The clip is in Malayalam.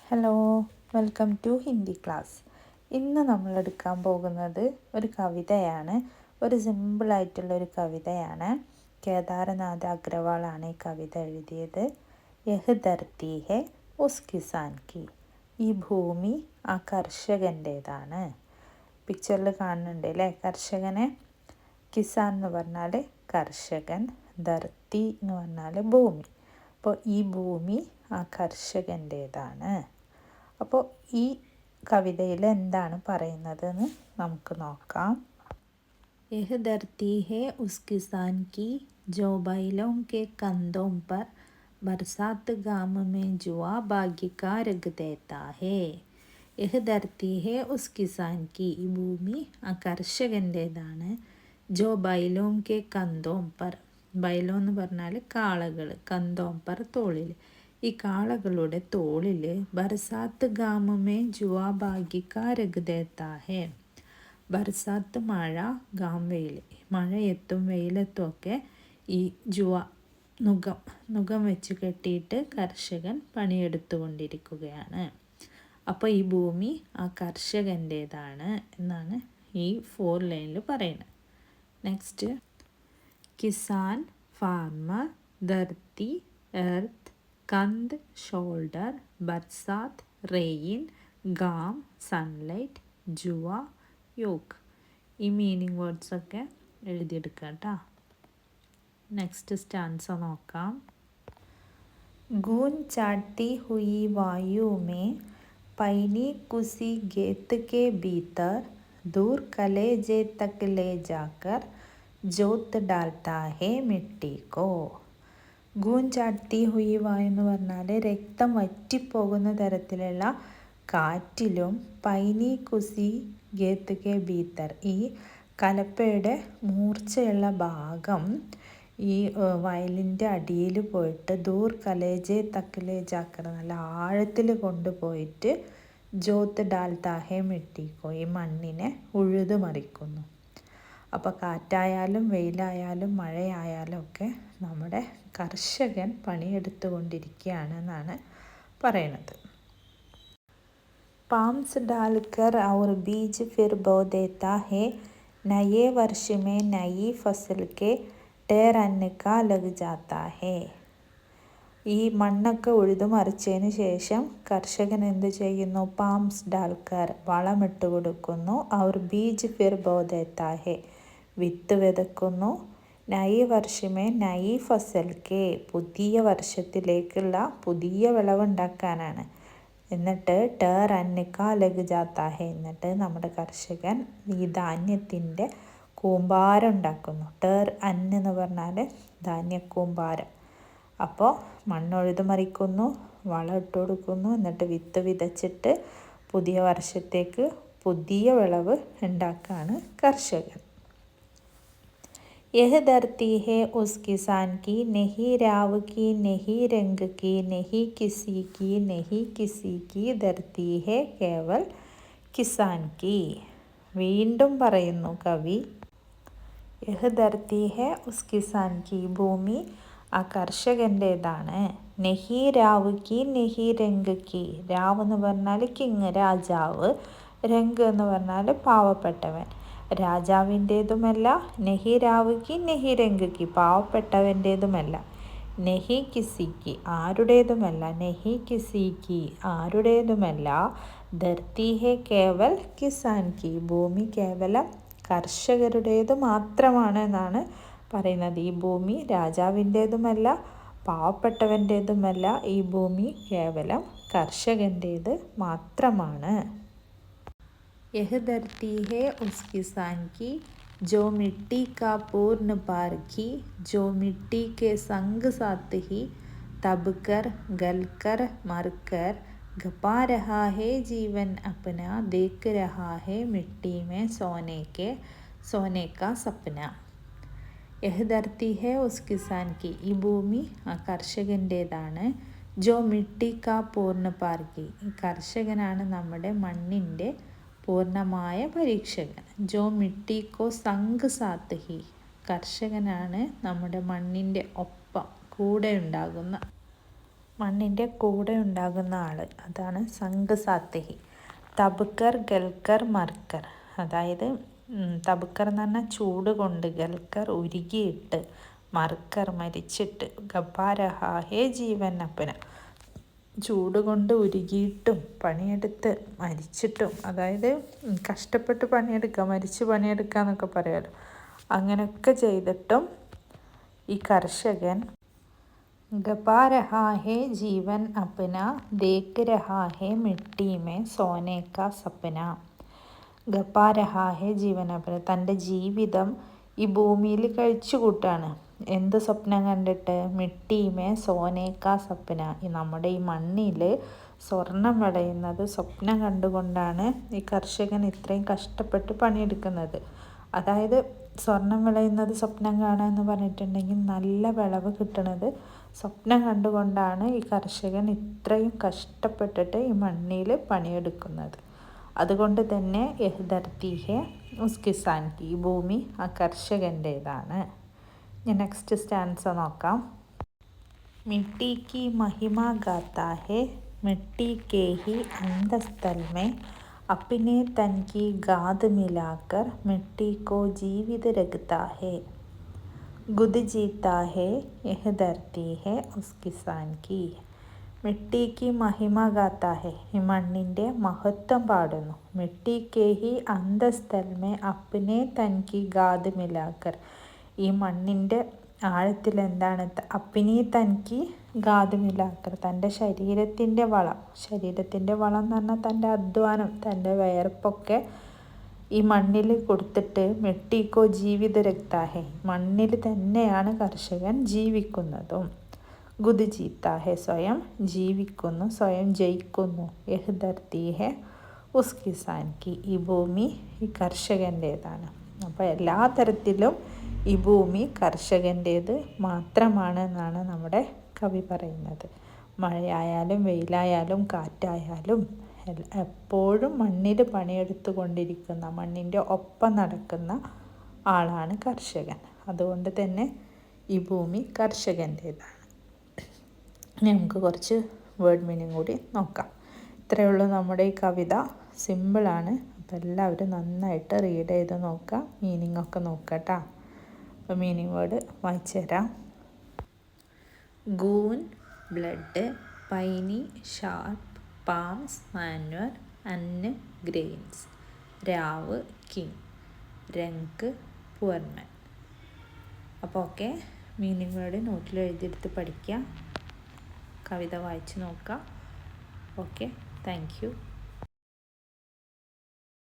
Hello, welcome to Hindi class. ഇന്ന് നമ്മൾ എടുക്കാൻ പോകുന്നത് ഒരു കവിതയാണ്. ഒരു സിമ്പിളായിട്ടുള്ളൊരു കവിതയാണ്. കേദാരനാഥ് അഗ്രവാളാണ് ഈ കവിത എഴുതിയത്. യഹ് ധർത്തി ഹെ ഉസ് കിസാൻ കി. ഈ ഭൂമി ആ കർഷകൻ്റേതാണ്. പിക്ചറിൽ കാണുന്നുണ്ട് അല്ലേ കർഷകനെ. കിസാൻ എന്ന് പറഞ്ഞാൽ കർഷകൻ, ധർത്തി എന്ന് പറഞ്ഞാൽ ഭൂമി. അപ്പോൾ ഈ ഭൂമി ആ കർഷകൻ്റേതാണ്. അപ്പോൾ ഈ കവിതയിൽ എന്താണ് പറയുന്നതെന്ന് നമുക്ക് നോക്കാം. യഹ് ധർത്തി ഹെ ഉസ് കിസാൻ കി ജോ ബൈലോं के कंधों पर बरसात गाम में जुआ भाग्य का रख देता है. യഹ് ധർത്തി ഹെ ഉസ് കിസാൻ കി. ഈ ഭൂമി ആ കർഷകൻ്റേതാണ്. ജോ ബൈലോं के कंधों पर. ബൈലോ എന്ന് പറഞ്ഞാൽ കാളകൾ, കന്തോം പർ തോളിൽ. ഈ കാളകളുടെ തോളിൽ ബർസാത്ത് ഗാമമേ ജുവാ ഭാഗ്യക്കാ രഘുദേത്താ ഹേ. ബർസാത്ത് മഴ, ഗാം വെയിൽ. മഴയെത്തും വെയിലെത്തും ഒക്കെ ഈ ജുവ നുകം വെച്ച് കെട്ടിയിട്ട് കർഷകൻ പണിയെടുത്തുകൊണ്ടിരിക്കുകയാണ്. അപ്പോൾ ഈ ഭൂമി ആ കർഷകൻ്റേതാണ് എന്നാണ് ഈ 4 ലൈനിൽ പറയുന്നത്. നെക്സ്റ്റ്, കിസാൻ, ഫാർമർ, ധർത്തി, എർത്ത്, കന്ത്, ഷോൾഡർ, ബർസാത്ത്, റെയിൻ, ഗാം, സൺലൈറ്റ്, ജുവ, യോക്ക്. ഈ മീനിങ് വേർഡ്സൊക്കെ എഴുതിയെടുക്കുക കേട്ടോ. നെക്സ്റ്റ് സ്റ്റാൻസ നോക്കാം. ഗൂൻ ചാട്ടി ഹുയി വായു മേ पैनी कुसी गेत के भीतर दूर कलेजे तक ले जाकर जोत डालता है मिट्टी को. ഗൂൻ ചാട്ടി ഹുയി വായു എന്ന് പറഞ്ഞാൽ രക്തം വറ്റിപ്പോകുന്ന തരത്തിലുള്ള കാറ്റിലും പൈനി കുസി ഗേത്ത് കെ ഭീത്തർ. ഈ കലപ്പയുടെ മൂർച്ചയുള്ള ഭാഗം ഈ വയലിൻ്റെ അടിയിൽ പോയിട്ട് ദൂർ കലേജെ തക്കലെ ജാക്കർ, നല്ല ആഴത്തിൽ കൊണ്ടുപോയിട്ട് ജോത്ത് ഡാൽ താഹെ മിട്ടിക്കോ, ഈ മണ്ണിനെ ഉഴുതു മറിക്കുന്നു. അപ്പോൾ കാറ്റായാലും വെയിലായാലും മഴയായാലും ഒക്കെ നമ്മുടെ കർഷകൻ പണിയെടുത്തുകൊണ്ടിരിക്കുകയാണെന്നാണ് പറയണത്. പാംസ് ഡാൽക്കർ ഔർ ബീജ് ഫിർ ബോ ദേത്താ ഹേ നയേ വർഷ മേ നയി ഫസൽ കെ ടേർ അന്നക്ക ലഗ് ജാത്താ ഹേ. ഈ മണ്ണൊക്കെ ഉഴുതു മറിച്ചതിന് ശേഷം കർഷകൻ എന്ത് ചെയ്യുന്നു? പാംസ് ഡാൽക്കർ, വളമിട്ട് കൊടുക്കുന്നു. ഔർ ബീജ് ഫിർ ബോ ദേത്താ ഹേ, വിത്ത് വിതക്കുന്നു. നയി വർഷമേ നയി ഫസൽ കെ, പുതിയ വർഷത്തിലേക്കുള്ള പുതിയ വിളവുണ്ടാക്കാനാണ്. എന്നിട്ട് ടേർ അന്നക്ക ലഗ് ജാത്താ ഹേ, എന്നിട്ട് നമ്മുടെ കർഷകൻ ഈ ധാന്യത്തിൻ്റെ കൂമ്പാരം ഉണ്ടാക്കുന്നു. ടേർ അന്ന് എന്ന് പറഞ്ഞാൽ ധാന്യക്കൂമ്പാരം. അപ്പോൾ മണ്ണൊഴുതു മറിക്കുന്നു, വളം ഇട്ട് കൊടുക്കുന്നു, എന്നിട്ട് വിത്ത് വിതച്ചിട്ട് പുതിയ വർഷത്തേക്ക് പുതിയ വിളവ് ഉണ്ടാക്കാണ് കർഷകൻ. യഹ് ധർത്തി ഹെ ഉസ് കിസാൻ കി നഹി രാവ് കി നഹി രംഗ് കി നഹി കിസി കി ധർത്തി ഹെ കേവൽ കിസാൻ കി. വീണ്ടും പറയുന്നു കവി, യഹ് ധർത്തി ഹെ ഉസ് കിസാൻ കി, ഭൂമി ആ കർഷകൻ്റേതാണ്. നഹി രാവ് കി നഹി രംഗ് കി. രാവ് എന്ന് പറഞ്ഞാൽ കിങ്, രാജാവ്. രംഗ് എന്ന് പറഞ്ഞാൽ പാവപ്പെട്ടവൻ, രാജാവിൻ്റേതുമല്ല. നഹി രാവ് കി നഹി രംഗ് കി, പാവപ്പെട്ടവൻ്റേതുമല്ല. നഹി കിസിക്ക്, ആരുടേതുമല്ല. നഹി കിസിക്ക്, ആരുടേതുമല്ല. ധർത്തി ഹെ കേവൽ കിസാൻ കി, ഭൂമി കേവലം കർഷകരുടേത് മാത്രമാണ് എന്നാണ് പറയുന്നത്. ഈ ഭൂമി രാജാവിൻ്റേതുമല്ല, പാവപ്പെട്ടവൻ്റേതുമല്ല. ഈ ഭൂമി കേവലം കർഷകൻ്റേത് മാത്രമാണ്. യഹ് ധർത്തി ഹെ ഉസ് കിസാൻ കി जो मिट्टी का पूर्ण पारखी, जो मिट्टी के संग साथ ही तबकर गलकर मरकर घपा रहा है जीवन अपना, देख रहा है मिट्टी में सोने का सपना. യഹ് ധർത്തി ഹെ ഉസ് കിസാൻ കി, ഈ ഭൂമി ആ കർഷകൻ്റേതാണ്. ജോ മിട്ടി കാ പൂർണ്ണ പാർക്കി, ഈ കർഷകനാണ് നമ്മുടെ മണ്ണിൻ്റെ പൂർണ്ണമായ പരീക്ഷകൻ. ജോ മിട്ടി കോ സംഗ് സാത്ത് ഹി, കർഷകനാണ് നമ്മുടെ മണ്ണിൻ്റെ ഒപ്പം കൂടെ ഉണ്ടാകുന്ന മണ്ണിൻ്റെ കൂടെ ഉണ്ടാകുന്ന ആൾ, അതാണ് സംഗ് സാത്തഹി. തബ്കർ ഗൽക്കർ മർക്കർ, അതായത് തബ്കർ എന്ന് പറഞ്ഞാൽ ചൂട് കൊണ്ട്, ഗൽക്കർ ഉരുകിയിട്ട്, മർക്കർ മരിച്ചിട്ട്, ഗബ്ബാരഹാഹേ ജീവൻ അപ്പന ചൂട് കൊണ്ട് ഉരുകിയിട്ടും പണിയെടുത്ത് മരിച്ചിട്ടും, അതായത് കഷ്ടപ്പെട്ട് പണിയെടുക്കുക, മരിച്ച് പണിയെടുക്കുക എന്നൊക്കെ പറയാമല്ലോ, അങ്ങനെയൊക്കെ ചെയ്തിട്ടും ഈ കർഷകൻ गपा रहा है जीवन अपना, देख रहा है मिट्टी में सोने का सपना. ഗപ്പാ രഹാഹെ ജീവനപ്പന, തൻ്റെ ജീവിതം ഈ ഭൂമിയിൽ കഴിച്ചു കൂട്ടാണ്. എന്ത് സ്വപ്നം കണ്ടിട്ട്? മിട്ടീമേ സോനേക്കാ സപ്പന, ഈ നമ്മുടെ ഈ മണ്ണിൽ സ്വർണം വിളയുന്നത് സ്വപ്നം കണ്ടുകൊണ്ടാണ് ഈ കർഷകൻ ഇത്രയും കഷ്ടപ്പെട്ട് പണിയെടുക്കുന്നത്. അതായത് സ്വർണം വിളയുന്നത് സ്വപ്നം കാണുക എന്ന് പറഞ്ഞിട്ടുണ്ടെങ്കിൽ നല്ല വിളവ് കിട്ടുന്നത് സ്വപ്നം കണ്ടുകൊണ്ടാണ് ഈ കർഷകൻ ഇത്രയും കഷ്ടപ്പെട്ടിട്ട് ഈ മണ്ണിൽ പണിയെടുക്കുന്നത്. അതുകൊണ്ട് തന്നെ യഹ് ധർത്തി ഹെ ഉസ് കിസാൻ കി, ഈ ഭൂമി ആ കർഷകൻ്റേതാണ്. ഞാൻ നെക്സ്റ്റ് സ്റ്റാൻസ നോക്കാം. മിട്ടി കി മഹിമ ഗാത്താ ഹെ, മിട്ടി കെ ഹി അന്തസ്ഥൽ മേ अपने तन की गाद मिलाकर मिट्टी को जीवित रखता है. गुद जीता है यह धरती है उस किसान की. മിട്ടി കി മഹിമ ഗാത്ത ഹെ, ഈ മണ്ണിൻ്റെ മഹത്വം പാടുന്നു. മിട്ടി കെ ഹി അന്തസ്ഥൽ മേ അപ്നെ തൻ കി ഗാദ് മിലാക്കർ, ഈ മണ്ണിൻ്റെ ആഴത്തിൽ എന്താണ്? അപ്പിനി തൻകി ഗാദ് മിലാക്കർ, തൻ്റെ ശരീരത്തിൻ്റെ വളം, ശരീരത്തിൻ്റെ വളം എന്ന് പറഞ്ഞാൽ തൻ്റെ അധ്വാനം, തൻ്റെ വിയർപ്പൊക്കെ ഈ മണ്ണിൽ കൊടുത്തിട്ട് മിട്ടിക്കോ ജീവിത രക്താഹെ, മണ്ണിൽ തന്നെയാണ് കർഷകൻ ജീവിക്കുന്നതും. ഗുദ് ജീത്താഹെ, സ്വയം ജീവിക്കുന്നു, സ്വയം ജയിക്കുന്നു. യഹ് ധർത്തി ഹെ ഉസ് കിസാൻ കി, ഈ ഭൂമി ഈ കർഷകൻ്റേതാണ്. അപ്പോൾ എല്ലാ തരത്തിലും ഈ ഭൂമി കർഷകൻ്റേത് മാത്രമാണ് എന്നാണ് നമ്മുടെ കവി പറയുന്നത്. മഴയായാലും വെയിലായാലും കാറ്റായാലും എപ്പോഴും മണ്ണിൽ പണിയെടുത്തു കൊണ്ടിരിക്കുന്ന, മണ്ണിൻ്റെ ഒപ്പം നടക്കുന്ന ആളാണ് കർഷകൻ. അതുകൊണ്ട് തന്നെ ഈ ഭൂമി കർഷകൻ്റേതാണ്. ഇനി നമുക്ക് കുറച്ച് വേർഡ് മീനിങ് കൂടി നോക്കാം. ഇത്രയേ ഉള്ളൂ നമ്മുടെ ഈ കവിത. സിമ്പിളാണ്. അപ്പോൾ എല്ലാവരും നന്നായിട്ട് റീഡ് ചെയ്ത് നോക്കുക, മീനിങ് ഒക്കെ നോക്കട്ടോ. അപ്പോൾ മീനിങ് വേർഡ് വായിച്ചു തരാം. ഗൂൻ ബ്ലഡ്, പൈനി ഷാർപ്പ്, പാംസ് മാനുവർ, അന്ന് ഗ്രെയിൻസ്, രാവ് കിങ്, രംഗ് പുവർമൻ. അപ്പോൾ ഓക്കെ, മീനിങ് വേർഡ് നോട്ടിൽ എഴുതിയെടുത്ത് പഠിക്കുക, കവിത വായിച്ച് നോക്കുക. Okay, thank you.